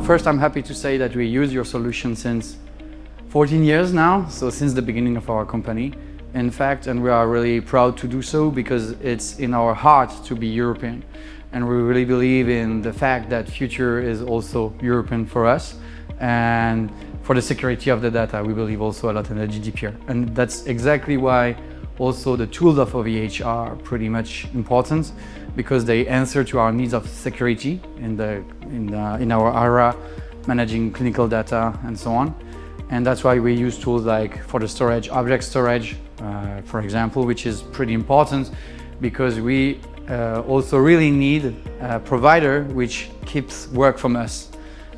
first, I'm happy to say that we use your solution since 14 years now, so since the beginning of our company. In fact, and we are really proud to do so because it's in our heart to be European. And we really believe in the fact that future is also European for us. And for the security of the data, we believe also a lot in the GDPR. And that's exactly why also the tools of OVH are pretty much important, because they answer to our needs of security in our area, managing clinical data and so on. And that's why we use tools like for the storage, object storage, for example, which is pretty important because we also really need a provider which keeps work from us.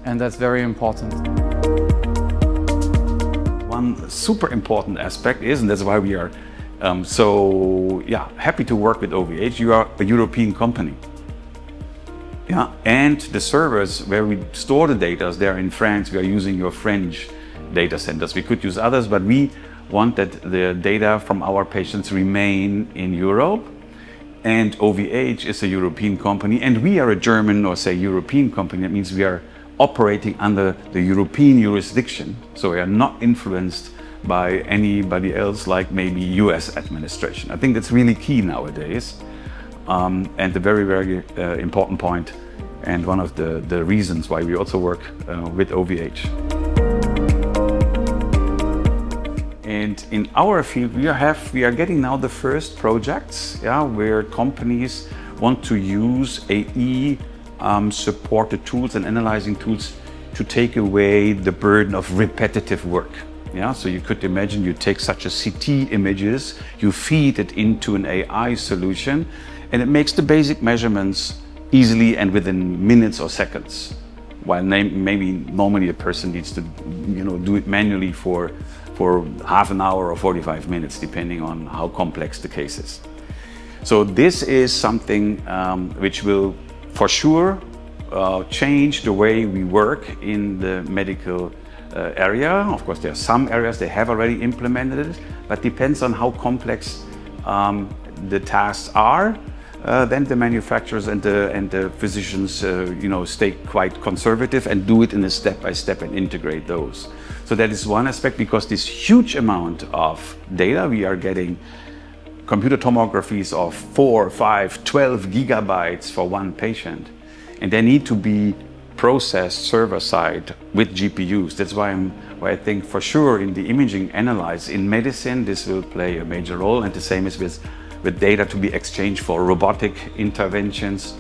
And that's very important. One super important aspect is, and that's why we are happy to work with OVH. You are a European company. Yeah, and the servers where we store the data, they're in France. We are using your French data centers. We could use others, but we want that the data from our patients remain in Europe. And OVH is a European company, and we are a German or say European company. That means we are operating under the European jurisdiction. So we are not influenced by anybody else like maybe US administration. I think that's really key nowadays, and a very, very important point, and one of the reasons why we also work with OVH. And in our field, we are getting now the first projects, where companies want to use AI supported tools and analyzing tools to take away the burden of repetitive work. Yeah, so you could imagine you take such a CT images, you feed it into an AI solution, and it makes the basic measurements easily and within minutes or seconds. While maybe normally a person needs to, do it manually for half an hour or 45 minutes, depending on how complex the case is. So this is something which will for sure change the way we work in the medical area. Of course, there are some areas they have already implemented it, but depends on how complex the tasks are. Then the manufacturers and the physicians, stay quite conservative and do it in a step-by-step and integrate those. So that is one aspect, because this huge amount of data we are getting, computer tomographies of 4, 5, 12 gigabytes for one patient, and they need to be processed server-side with GPUs. That's why I think for sure in the imaging analysis in medicine, this will play a major role, and the same is with data to be exchanged for robotic interventions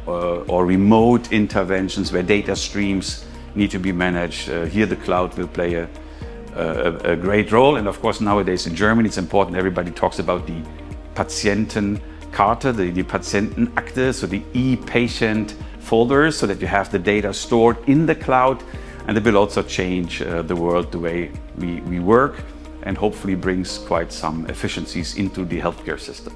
or remote interventions where data streams need to be managed. Here the cloud will play a great role. And of course nowadays in Germany it's important, everybody talks about the Patientenkarte, the Patientenakte, so the e-patient folders, so that you have the data stored in the cloud, and it will also change the world, the way we work, and hopefully brings quite some efficiencies into the healthcare system.